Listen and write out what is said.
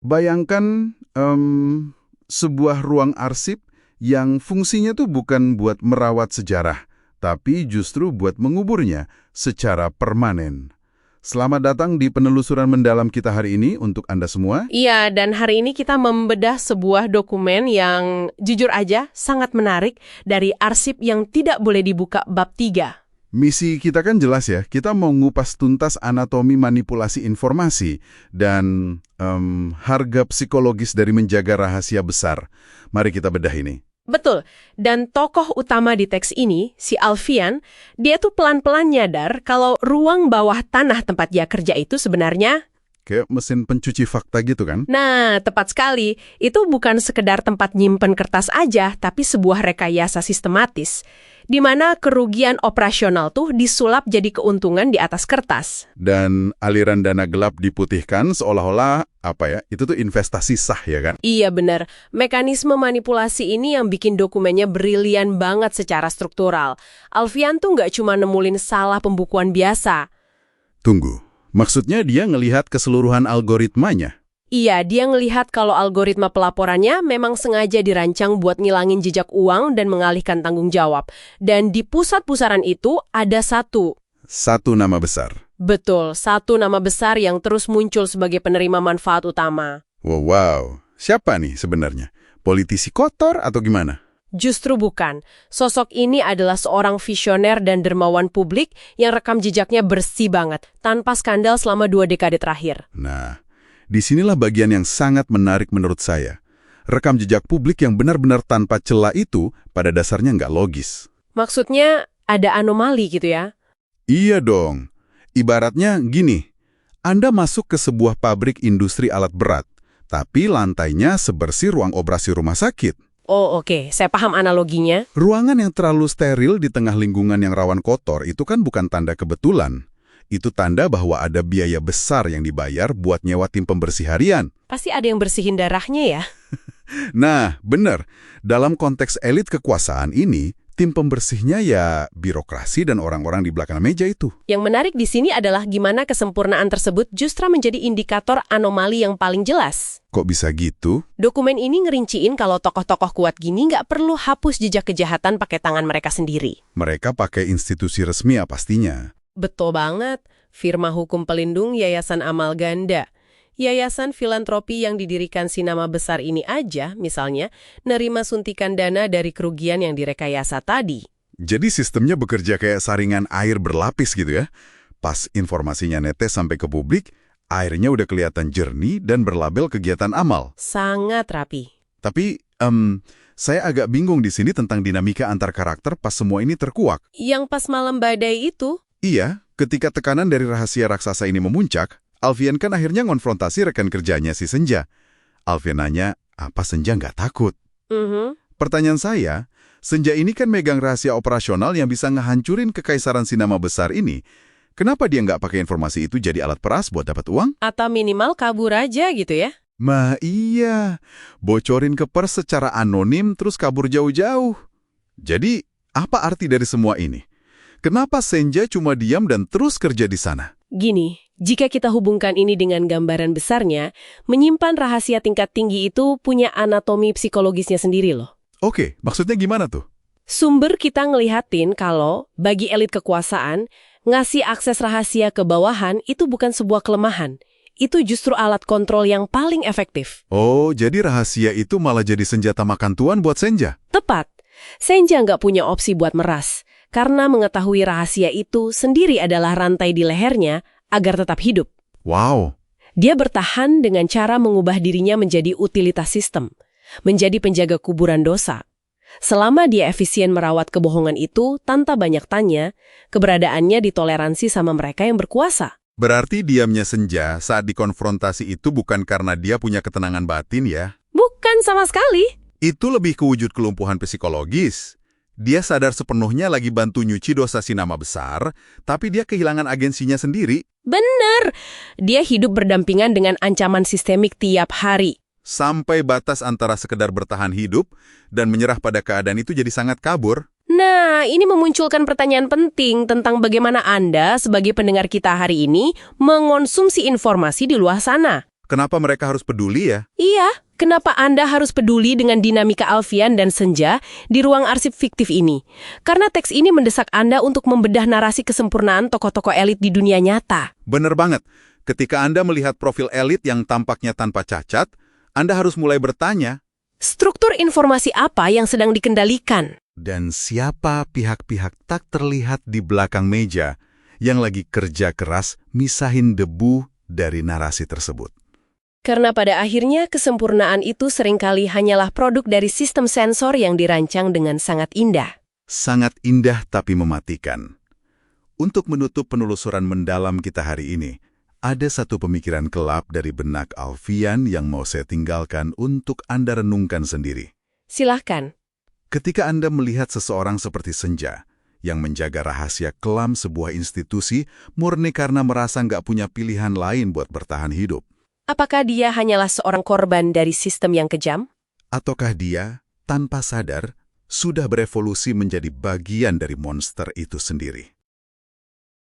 Bayangkan sebuah ruang arsip yang fungsinya tuh bukan buat merawat sejarah, tapi justru buat menguburnya secara permanen. Selamat datang di penelusuran mendalam kita hari ini untuk Anda semua. Iya, dan hari ini kita membedah sebuah dokumen yang jujur aja sangat menarik dari arsip yang tidak boleh dibuka bab 3. Misi kita kan jelas ya, kita mau ngupas tuntas anatomi manipulasi informasi dan harga psikologis dari menjaga rahasia besar. Mari kita bedah ini. Betul, dan tokoh utama di teks ini, si Alfian, dia tuh pelan-pelan nyadar kalau ruang bawah tanah tempat dia kerja itu sebenarnya... Kayak mesin pencuci fakta gitu kan? Nah, tepat sekali. Itu bukan sekedar tempat nyimpen kertas aja, tapi sebuah rekayasa sistematis, di mana kerugian operasional tuh disulap jadi keuntungan di atas kertas. Dan aliran dana gelap diputihkan seolah-olah, itu tuh investasi sah ya kan? Iya benar, mekanisme manipulasi ini yang bikin dokumennya brilian banget secara struktural. Alfian tuh nggak cuma nemulin salah pembukuan biasa. Tunggu, maksudnya dia ngelihat keseluruhan algoritmanya? Iya, dia ngelihat kalau algoritma pelaporannya memang sengaja dirancang buat ngilangin jejak uang dan mengalihkan tanggung jawab. Dan di pusat pusaran itu ada satu nama besar. Betul, satu nama besar yang terus muncul sebagai penerima manfaat utama. Wow. Siapa nih sebenarnya? Politisi kotor atau gimana? Justru bukan. Sosok ini adalah seorang visioner dan dermawan publik yang rekam jejaknya bersih banget, tanpa skandal selama 2 dekade terakhir. Nah, disinilah bagian yang sangat menarik menurut saya. Rekam jejak publik yang benar-benar tanpa celah itu pada dasarnya nggak logis. Maksudnya ada anomali gitu ya? Iya dong. Ibaratnya gini, Anda masuk ke sebuah pabrik industri alat berat, tapi lantainya sebersih ruang operasi rumah sakit. Oh oke, saya paham analoginya. Ruangan yang terlalu steril di tengah lingkungan yang rawan kotor itu kan bukan tanda kebetulan. Itu tanda bahwa ada biaya besar yang dibayar buat nyewa tim pembersih harian. Pasti ada yang bersihin darahnya ya? Nah, benar. Dalam konteks elit kekuasaan ini, tim pembersihnya ya birokrasi dan orang-orang di belakang meja itu. Yang menarik di sini adalah gimana kesempurnaan tersebut justru menjadi indikator anomali yang paling jelas. Kok bisa gitu? Dokumen ini ngerinciin kalau tokoh-tokoh kuat gini nggak perlu hapus jejak kejahatan pakai tangan mereka sendiri. Mereka pakai institusi resmi ya pastinya. Betul banget. Firma Hukum Pelindung Yayasan Amal Ganda. Yayasan filantropi yang didirikan si nama besar ini aja, misalnya, nerima suntikan dana dari kerugian yang direkayasa tadi. Jadi sistemnya bekerja kayak saringan air berlapis gitu ya? Pas informasinya netes sampai ke publik, airnya udah kelihatan jernih dan berlabel kegiatan amal. Sangat rapi. Tapi, saya agak bingung di sini tentang dinamika antar karakter pas semua ini terkuak. Yang pas malam badai itu? Iya, ketika tekanan dari rahasia raksasa ini memuncak, Alfian kan akhirnya ngonfrontasi rekan kerjanya si Senja. Alfian nanya, apa Senja nggak takut? Pertanyaan saya, Senja ini kan megang rahasia operasional yang bisa ngehancurin kekaisaran si nama besar ini. Kenapa dia nggak pakai informasi itu jadi alat peras buat dapat uang? Atau minimal kabur aja gitu ya? Iya, bocorin ke pers secara anonim terus kabur jauh-jauh. Jadi, apa arti dari semua ini? Kenapa Senja cuma diam dan terus kerja di sana? Gini, jika kita hubungkan ini dengan gambaran besarnya, menyimpan rahasia tingkat tinggi itu punya anatomi psikologisnya sendiri loh. Oke, maksudnya gimana tuh? Sumber kita ngelihatin kalau bagi elit kekuasaan, ngasih akses rahasia ke bawahan itu bukan sebuah kelemahan. Itu justru alat kontrol yang paling efektif. Oh, jadi rahasia itu malah jadi senjata makan tuan buat Senja? Tepat. Senja nggak punya opsi buat meras. Karena mengetahui rahasia itu sendiri adalah rantai di lehernya agar tetap hidup. Wow. Dia bertahan dengan cara mengubah dirinya menjadi utilitas sistem, menjadi penjaga kuburan dosa. Selama dia efisien merawat kebohongan itu tanpa banyak tanya, keberadaannya ditoleransi sama mereka yang berkuasa. Berarti diamnya Senja saat dikonfrontasi itu bukan karena dia punya ketenangan batin ya? Bukan sama sekali. Itu lebih ke wujud kelumpuhan psikologis. Dia sadar sepenuhnya lagi bantu nyuci dosa si nama besar, tapi dia kehilangan agensinya sendiri. Bener. Dia hidup berdampingan dengan ancaman sistemik tiap hari. Sampai batas antara sekedar bertahan hidup dan menyerah pada keadaan itu jadi sangat kabur. Nah, ini memunculkan pertanyaan penting tentang bagaimana Anda sebagai pendengar kita hari ini mengonsumsi informasi di luar sana. Kenapa mereka harus peduli ya? Iya, kenapa Anda harus peduli dengan dinamika Alfian dan Senja di ruang arsip fiktif ini? Karena teks ini mendesak Anda untuk membedah narasi kesempurnaan tokoh-tokoh elit di dunia nyata. Bener banget. Ketika Anda melihat profil elit yang tampaknya tanpa cacat, Anda harus mulai bertanya, Struktur informasi apa yang sedang dikendalikan? dan siapa pihak-pihak tak terlihat di belakang meja yang lagi kerja keras misahin debu dari narasi tersebut? Karena pada akhirnya kesempurnaan itu seringkali hanyalah produk dari sistem sensor yang dirancang dengan sangat indah. Sangat indah tapi mematikan. Untuk menutup penelusuran mendalam kita hari ini, ada satu pemikiran gelap dari benak Alfian yang mau saya tinggalkan untuk Anda renungkan sendiri. Silahkan. Ketika Anda melihat seseorang seperti Senja, yang menjaga rahasia kelam sebuah institusi murni karena merasa nggak punya pilihan lain buat bertahan hidup. Apakah dia hanyalah seorang korban dari sistem yang kejam? Ataukah dia, tanpa sadar, sudah berevolusi menjadi bagian dari monster itu sendiri?